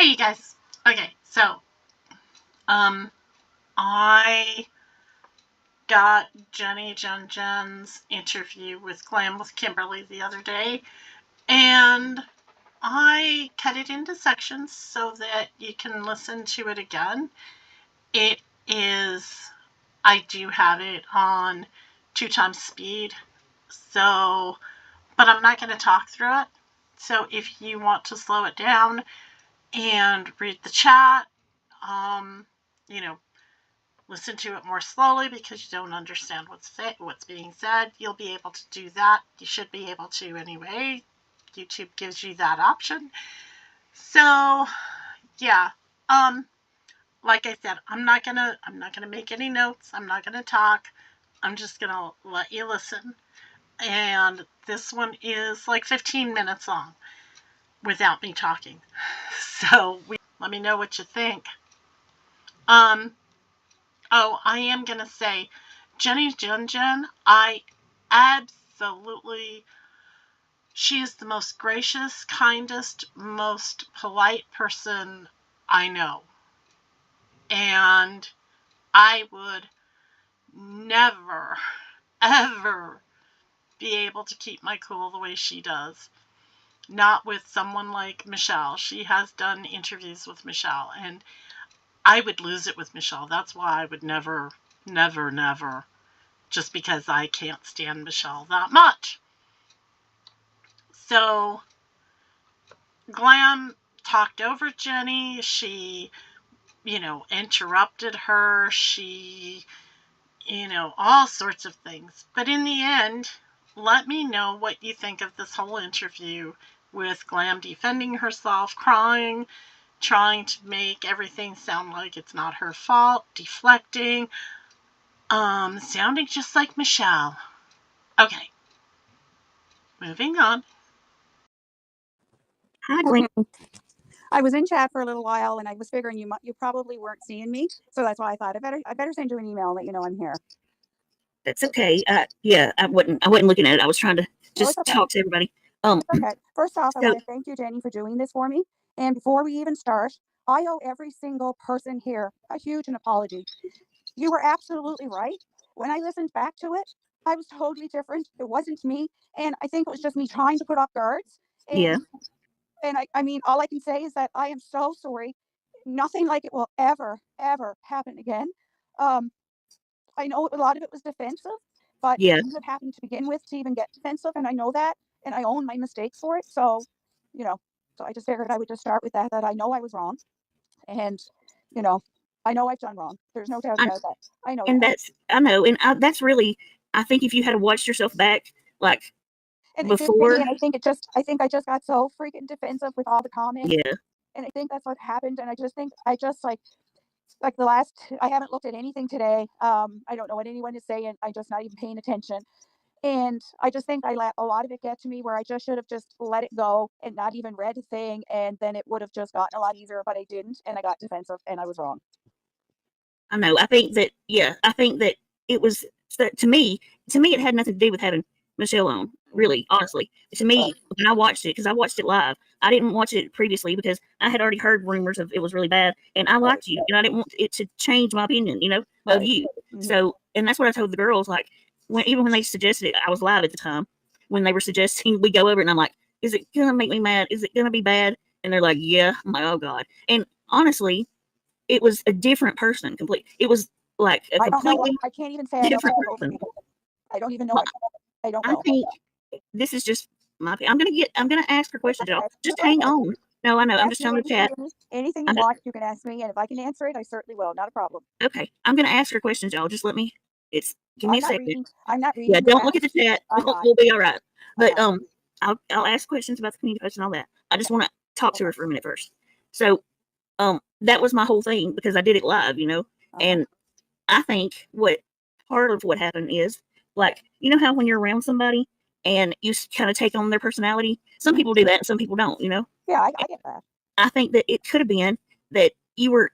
Hey, you guys. Okay, so I got Jen's interview with Glam with Kimberley the other day, and I cut it into sections so that you can listen to it again. It is, I do have it on 2 times speed, so, but I'm not going to talk through it. So if you want to slow it down and read the chat, you know, listen to it more slowly because you don't understand what's being said, you'll be able to do that. You should be able to anyway. YouTube gives you that option. So, yeah. Like I said, I'm not gonna make any notes. I'm not gonna talk. I'm just gonna let you listen. And this one is like 15 minutes long without me talking. So let me know what you think. Oh, I am going to say, Jen, I absolutely, she is the most gracious, kindest, most polite person I know. And I would never, ever be able to keep my cool the way she does. Not with someone like Michelle. She has done interviews with Michelle, and I would lose it with Michelle. That's why I would never, just because I can't stand Michelle that much. So Glam talked over Jenny. She, interrupted her. She, all sorts of things. But in the end, let me know what you think of this whole interview with Glam defending herself, crying, trying to make everything sound like it's not her fault, deflecting, sounding just like Michelle. Okay, moving on. Hi, Glam. I was in chat for a little while, and I was figuring you probably weren't seeing me, so that's why I thought I better send you an email and let you know I'm here. That's okay. Yeah, I wasn't looking at it. I was trying to just talk to everybody. Okay. First off, I want to thank you, Jenny, for doing this for me. And before we even start, I owe every single person here a huge apology. You were absolutely right. When I listened back to it, I was totally different. It wasn't me, and I think it was just me trying to put up guards. And, yeah. And I mean, all I can say is that I am so sorry. Nothing like it will ever, ever happen again. I know a lot of it was defensive, but yeah, it would happen to begin with to even get defensive, and I know that, and I own my mistakes for it. So, so I just figured I would just start with that I know I was wrong, and I know I've done wrong. There's no doubt about that. I know, and I know, and that's really, I think if you had watched yourself back, like and before, and I think I just got so freaking defensive with all the comments. Yeah, and I think that's what happened. And I just think like the last, I haven't looked at anything today. I don't know what anyone is saying. I'm just not even paying attention. And I just think I let a lot of it get to me where I just should have just let it go and not even read a thing. And then it would have just gotten a lot easier, but I didn't. And I got defensive and I was wrong. I know. I think that it was, to me, it had nothing to do with having Michelle on, really, honestly. To me, when I watched it, because I watched it live, I didn't watch it previously because I had already heard rumors of it was really bad, and I liked you, and I didn't want it to change my opinion, of you. Mm-hmm. So, and that's what I told the girls, like, even when they suggested it, I was live at the time, when they were suggesting we go over it, and I'm like, is it going to make me mad? Is it going to be bad? And they're like, yeah. I'm like, oh, God. And honestly, it was a different person completely. It was like a completely I can't even say different person. I don't even know. I don't know. I think this is just my opinion. I'm gonna ask her questions, y'all. Just hang on. No, I know. I'm just telling the chat. Anything you want, you can ask me, and if I can answer it, I certainly will. Not a problem. Okay, I'm gonna ask her questions, y'all. Just let me. Give me a second. I'm not reading. Yeah, don't look at the chat. We'll be all right. But I'll ask questions about the community post and all that. I just want to talk to her for a minute first. So, that was my whole thing because I did it live, and I think part of what happened is, like, how when you're around somebody and you kind of take on their personality, some people do that and some people don't, Yeah, I get that. I think that it could have been that you were,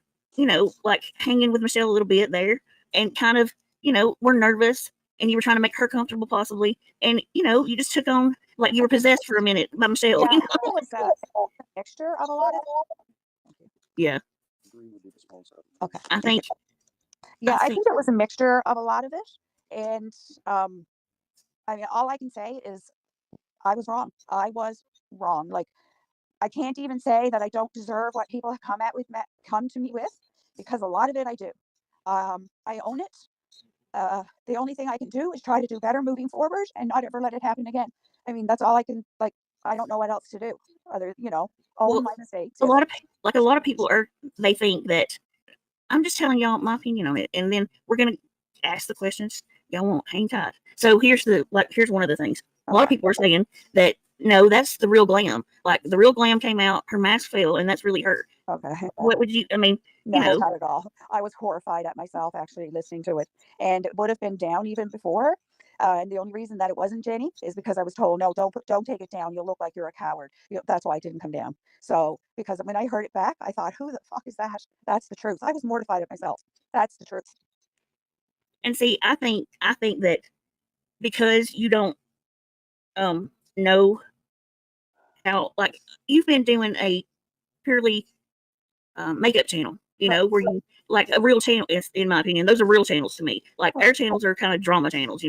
like hanging with Michelle a little bit there and kind of, were nervous and you were trying to make her comfortable possibly. And, you just took on, like you were possessed for a minute by Michelle. Yeah, it was a mixture of a lot of Yeah. Okay. I think. Yeah, I think it was a mixture of a lot of it, and I mean, all I can say is I was wrong. I was wrong. Like, I can't even say that I don't deserve what people have come to me with, because a lot of it I do. I own it. The only thing I can do is try to do better moving forward and not ever let it happen again. I mean, that's all I can, like, I don't know what else to do other, own my mistakes. A lot of people they think that I'm just telling y'all my opinion on it, and then we're gonna ask the questions. Y'all won't hang tight. So here's one of the things. A lot of people are saying that no, that's the real Glam. Like, the real Glam came out, her mask fell, and that's really her. Okay. What would you? I mean, No, not at all. I was horrified at myself actually listening to it, and it would have been down even before. And the only reason that it wasn't Jenny is because I was told, no, don't take it down. You'll look like you're a coward. That's why it didn't come down. So, because when I heard it back, I thought, who the fuck is that? That's the truth. I was mortified at myself. That's the truth. And see, I think that because you don't know how, like, you've been doing a purely makeup channel, where you, like, a real channel is, in my opinion, those are real channels to me. Like, our channels are kind of drama channels,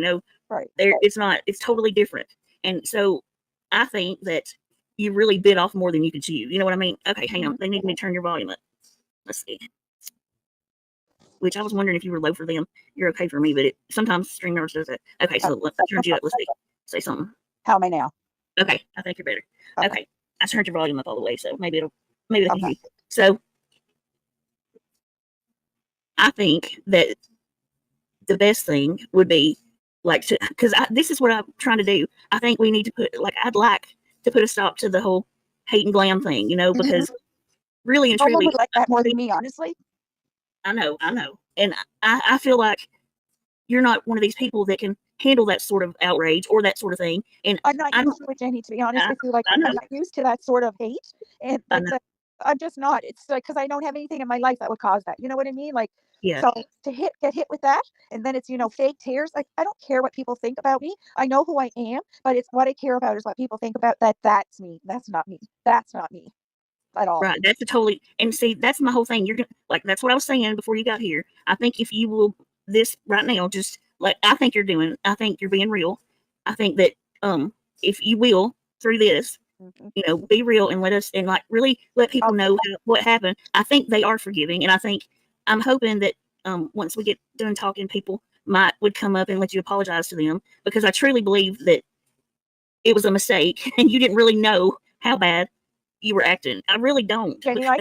Right. It's totally different. And so I think that you really bit off more than you could chew. You know what I mean? Okay, hang on. They need me to turn your volume up. Let's see. Which I was wondering if you were low for them. You're okay for me, but sometimes StreamYard does that. Okay, so let's turn you up. Let's see. Say something. How am I now? Okay, I think you're better. Okay, I turned your volume up all the way, so maybe they can hear you. So I think that the best thing would be, like, because this is what I'm trying to do. I think we need to I'd like to put a stop to the whole hate and glam thing, because really and truly, no one would like that more than me, honestly. I know, and I feel like you're not one of these people that can handle that sort of outrage or that sort of thing. And I'm not used to it, Jenny, to be honest with you. Like, I'm not used to that sort of hate, and I'm just not. It's like, because I don't have anything in my life that would cause that. You know what I mean? Like, yeah. So to get hit with that, and then it's fake tears. Like, I don't care what people think about me. I know who I am, but it's what I care about is what people think about that. That's me. That's not me. That's not me at all. Right. That's and see, that's my whole thing. You're gonna, like, that's what I was saying before you got here. I think if you will, this right now, just like I think you're being real. I think that if you will, through this, be real and let us, and, like, really let people know what happened. I think they are forgiving, and I'm hoping that once we get done talking, people would come up and let you apologize to them, because I truly believe that it was a mistake and you didn't really know how bad you were acting. I really don't. Jenny, I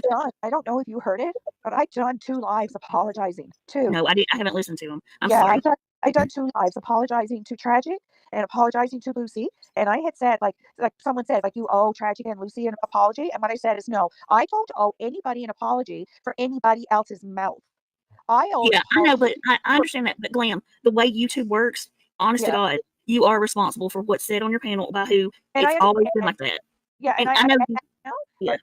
don't know if you heard it, but I done 2 lives apologizing. 2. No, I haven't listened to them. I'm Yeah, sorry. I done 2 lives apologizing to Tragic and apologizing to Lucy. And I had said, like someone said, like, you owe Tragic and Lucy an apology. And what I said is, no, I don't owe anybody an apology for anybody else's mouth. I owe Yeah, I know, but I understand that. But Glam, the way YouTube works, honest to God, you are responsible for what's said on your panel by who. And it's always been like that. Yeah, and I know. Yeah. But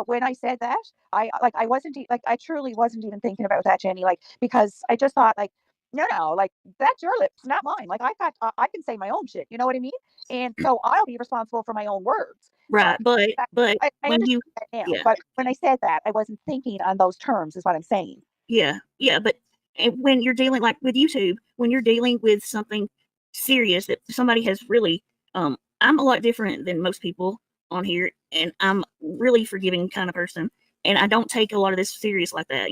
when I said that, I wasn't like, I truly wasn't even thinking about that, Jenny. Like, because I just thought, like, no, like, that's your lips, not mine. Like, I can say my own shit. You know what I mean? And so I'll be responsible for my own words. Right, but I when understand that now. But when I said that, I wasn't thinking on those terms, is what I'm saying. Yeah, but when you're dealing, like, with YouTube, when you're dealing with something serious that somebody has really, I'm a lot different than most people on here, and I'm really forgiving kind of person, and I don't take a lot of this serious like that,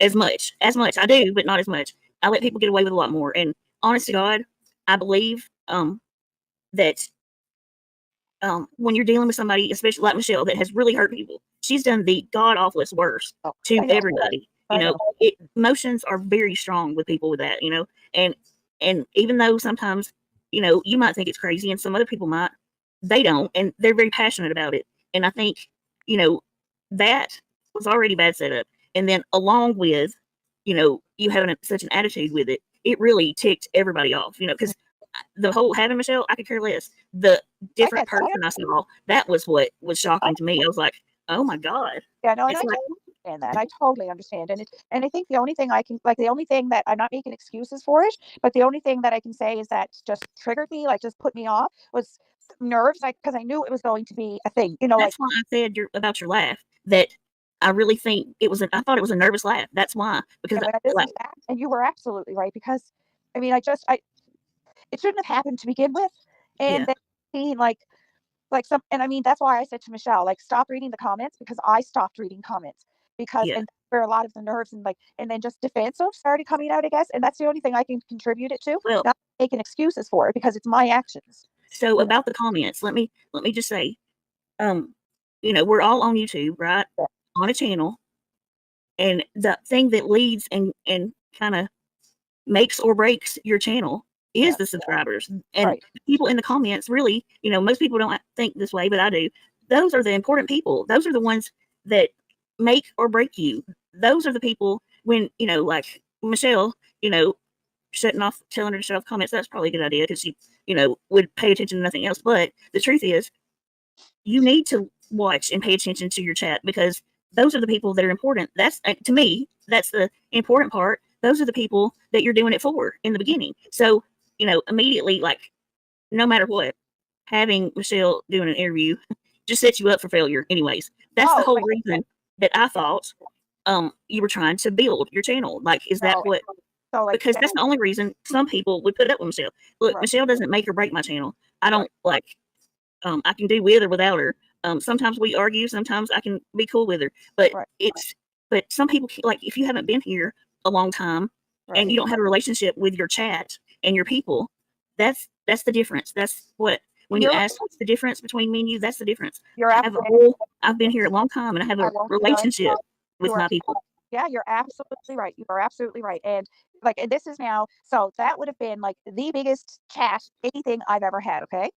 as much. I do, but not as much. I let people get away with a lot more, and honest to God, I believe that when you're dealing with somebody, especially like Michelle, that has really hurt people, she's done the god awfulest worst to everybody. Emotions are very strong with people with that, and even though sometimes, you might think it's crazy and some other people might, they don't, and they're very passionate about it. And I think, that was already bad setup. And then along with, you having such an attitude with it, it really ticked everybody off, because the whole having Michelle, I could care less. The different person I saw, that was what was shocking to me. I was like, oh my God. Yeah, no, and I understand that. I totally understand. And I think the only thing the only thing that I'm not making excuses for it, but the only thing that I can say is that just triggered me, like, just put me off, was nerves, like, because I knew it was going to be a thing, That's why I said about your laugh, that I really think I thought it was a nervous laugh. That's why, because and you were absolutely right, because I mean, it shouldn't have happened to begin with. And yeah, then seeing like some, and I mean, that's why I said to Michelle, like, stop reading the comments, because I stopped reading comments, because, yeah. and where a lot of the nerves and like, and then just defensive started coming out, I guess. And that's the only thing I can contribute it to, Well, not making excuses for it, because it's my actions. so about the comments, let me just say, we're all on YouTube, right? Yeah. On a channel, and the thing that leads and kind of makes or breaks your channel is the subscribers. And Right. people in the comments, really, most people don't think this way, but I do. Those are the important people. Those are the ones that make or break you. Those are the people when, like Michelle, telling her to shut off comments, that's probably a good idea, because she, would pay attention to nothing else. But the truth is, you need to watch and pay attention to your chat, because those are the people that are important. That's, to me, that's the important part. Those are the people that you're doing it for in the beginning. So, immediately, like, no matter what, having Michelle doing an interview just sets you up for failure anyways. That's the whole reason that I thought you were trying to build your channel. Like, is that what? Because that's the only reason some people would put up with Michelle. Look, Michelle doesn't make or break my channel. I don't like. I can do with or without her. Sometimes we argue. Sometimes I can be cool with her. But but some people, like, if you haven't been here a long time and you don't have a relationship with your chat and your people, that's the difference. That's what, when you ask what's the difference between me and you, that's the difference. I've been here a long time, and I have a relationship with my people. Yeah, you're absolutely right. You are absolutely right. And like, and this is now, so that would have been like the biggest chat, anything I've ever had. Okay.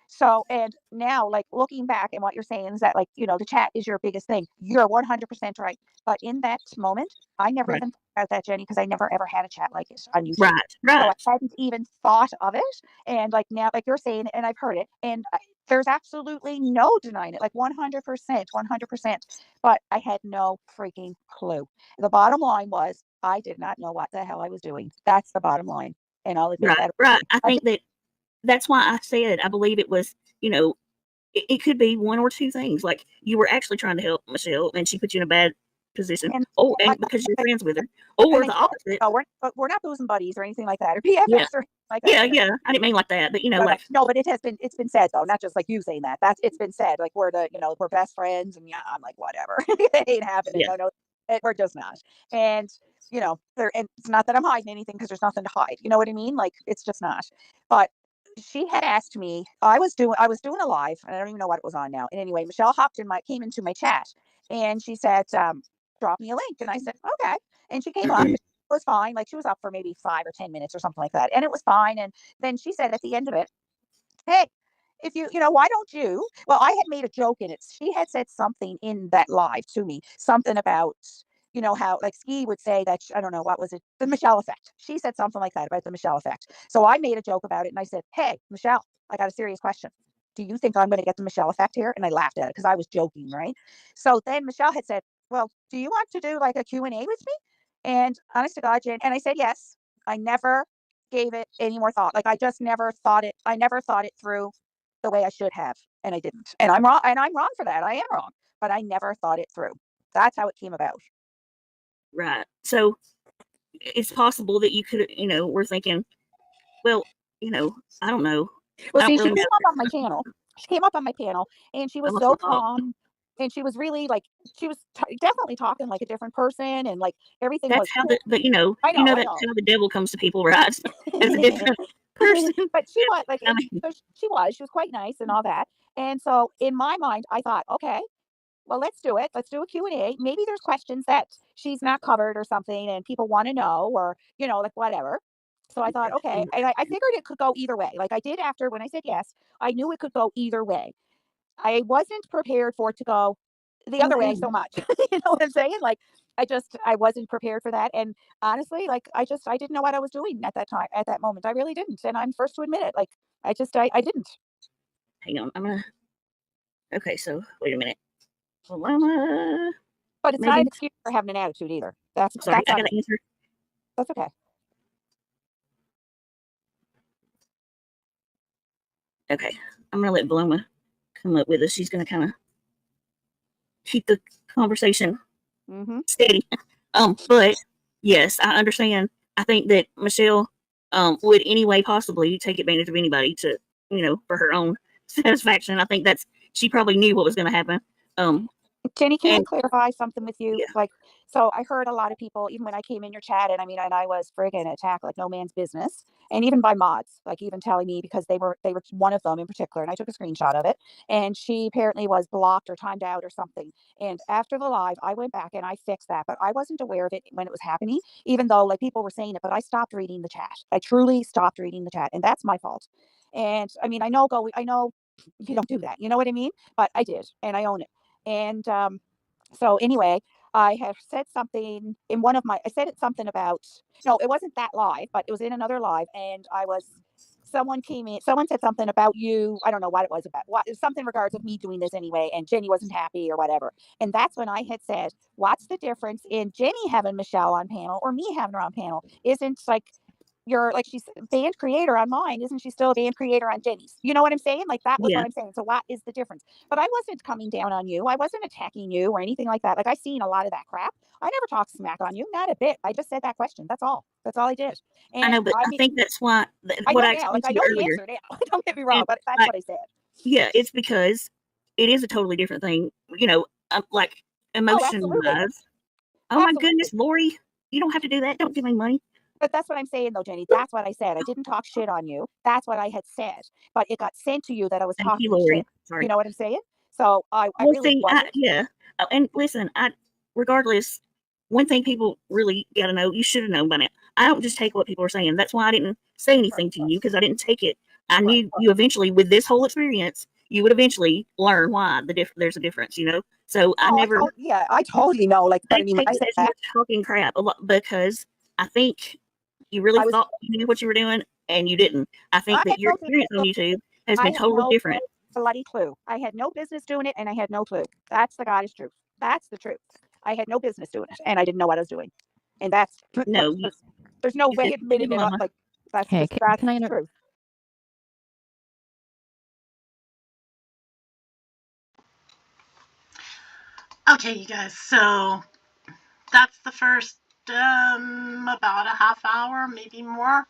So, and now, like, looking back, and what you're saying is that, like, the chat is your biggest thing. You're 100% right. But in that moment, I never Right. even thought about that, Jenny, because I never ever had a chat like it on YouTube. Right. So I hadn't even thought of it. And like now, like you're saying, and I've heard it, and there's absolutely no denying it, like 100%, 100%. But I had no freaking clue. The bottom line was, I did not know what the hell I was doing. That's the bottom line. And I'll admit that. Right. I think that's why I said I believe it was, it could be one or two things. Like, you were actually trying to help Michelle, and she put you in a bad position, and because you're friends with her, or the opposite. No, we're not bosom buddies or anything like that, or BFFs or like that. Yeah. I didn't mean like that, but like, no, but it's been said, though, not just like you saying that. It's been said, like, we're we're best friends, and yeah, I'm like, whatever. It ain't happening. Yeah. No, we're just not. And and it's not that I'm hiding anything, because there's nothing to hide. You know what I mean? Like, it's just not. But she had asked me. I was doing a live, and I don't even know what it was on now. And anyway, Michelle came into my chat, and she said, drop me a link. And I said, okay. And she came up. It was fine. Like, she was up for maybe 5 or 10 minutes or something like that, and it was fine. And then she said at the end of it, hey, if why don't you? Well, I had made a joke in it. She had said something in that live to me, something about, how, like, Ski would say that, I don't know, what was it? The Michelle effect. She said something like that about the Michelle effect. So I made a joke about it, and I said, hey, Michelle, I got a serious question. Do you think I'm going to get the Michelle effect here? And I laughed at it, because I was joking, right? So then Michelle had said, well, do you want to do like a Q&A with me? And honest to God, Jen, and I said, yes. I never gave it any more thought. Like, I just never thought it. I never thought it through the way I should have, and I didn't. And I'm wrong. And I'm wrong for that. I am wrong. But I never thought it through. That's how it came about. Right. So it's possible that you could, were thinking, well, I don't know. Well, see, she came up on my channel. She came up on my panel, and she was so calm, and she was really like, she was definitely talking like a different person, and like everything was. That's how but I know, that's how the devil comes to people, right? As a different person. But she was like, she was quite nice and all that. And so in my mind, I thought, okay, well, let's do it. Let's do a Q&A. Maybe there's questions that she's not covered or something, and people want to know, or, like, whatever. So I thought, okay. And I figured it could go either way. Like I did after, when I said yes, I knew it could go either way. I wasn't prepared for it to go the other way so much. You know what I'm saying? Like, I wasn't prepared for that. And honestly, like, I didn't know what I was doing at that time, at that moment. I really didn't. And I'm first to admit it. Like, I didn't. Hang on. Okay, so wait a minute. But it's not an excuse for having an attitude either. Sorry, I gotta answer. That's okay. Okay, I'm gonna let Bloma come up with us. She's gonna kind of keep the conversation steady. But yes, I understand. I think that Michelle would anyway possibly take advantage of anybody to, for her own satisfaction. I think she probably knew what was going to happen. Jenny, can I And clarify something with you? yeah, Like, so I heard a lot of people, even when I came in your chat, and I mean, and I was friggin' attacked like no man's business, and even by mods, like even telling me because they were one of them in particular, and I took a screenshot of it, and she apparently was blocked or timed out or something. And after the live, I went back and I fixed that, but I wasn't aware of it when it was happening, even though like people were saying it, but I stopped reading the chat. I truly stopped reading the chat, and that's my fault. And I mean, I know you don't do that, you know what I mean? But I did, and I own it. And so anyway, I have said something in one of my, I said it something about, no, it wasn't that live, but it was in another live. And someone came in, someone said something about you. I don't know what it was about, what, something regards of me doing this anyway. And Jenny wasn't happy or whatever. And that's when I had said, what's the difference in Jenny having Michelle on panel or me having her on panel? Isn't like, you're like, she's a band creator on mine. Isn't she still a band creator on Jenny's? You know what I'm saying? Like, that was what yeah. I'm saying. So what is the difference? But I wasn't coming down on you. I wasn't attacking you or anything like that. Like, I've seen a lot of that crap. I never talked smack on you, not a bit. I just said that question. That's all. That's all I did. I And know, but I think that's why I what know I now. Like, explained I to you know the earlier, answer now. Don't get me wrong, and but that's what I said. yeah, it's because it is a totally different thing. Like Oh, emotion absolutely. wise. Oh my Absolutely. goodness, Lori, you don't have to do that. Don't give me money. But that's what I'm saying, though, Jenny. That's what I said. I didn't talk shit on you. That's what I had said. But it got sent to you that I was Thank you, talking Lori. shit. You Sorry. know what I'm saying? So I Well, really see, wasn't. yeah. And listen, regardless, one thing people really got to know, you should have known by now. I don't just take what people are saying. That's why I didn't say anything to you because I didn't take it. I Right. knew you eventually, with this whole experience, you would eventually learn why there's a difference, So I Oh, never I totally know. Like, but I mean, when take I it said as that, you're talking crap a lot because I think you really I was, thought you knew what you were doing and you didn't. I I think had that your no experience on business. YouTube has I been had totally no different. bloody clue. I had no business doing it, and I had no clue. That's the God's truth. That's the truth. I had no business doing it, and I didn't know what I was doing. And that's No, there's no you way did of to your admitting it. mama. Like, that's Hey, just that's can I the truth. Okay, you guys. So that's the first about a half hour, maybe more.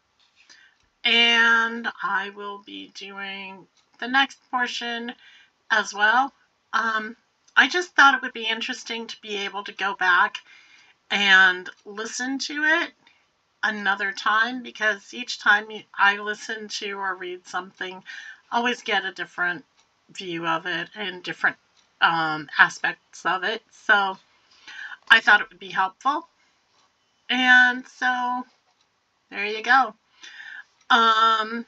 And I will be doing the next portion as well. I just thought it would be interesting to be able to go back and listen to it another time because each time I listen to or read something, I always get a different view of it and different aspects of it. So I thought it would be helpful. And so there you go. Um,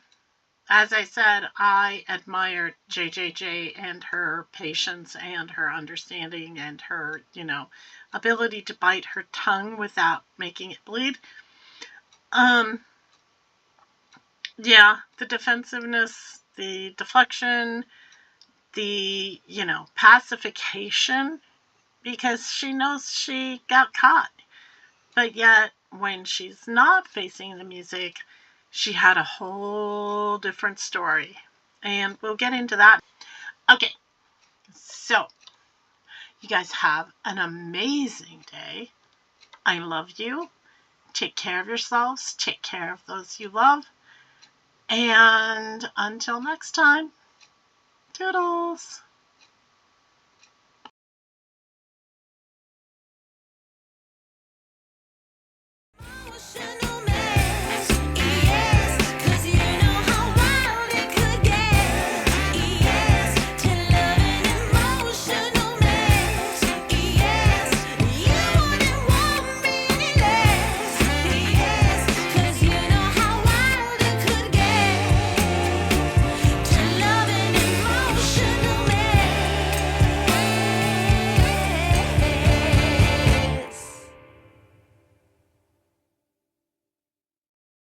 as I said, I admire JJJ and her patience and her understanding and her, ability to bite her tongue without making it bleed. Um, yeah, the defensiveness, the deflection, the, pacification, because she knows she got caught. But yet, when she's not facing the music, she had a whole different story. And we'll get into that. Okay, so you guys have an amazing day. I love you. Take care of yourselves. Take care of those you love. And until next time, toodles. Ocean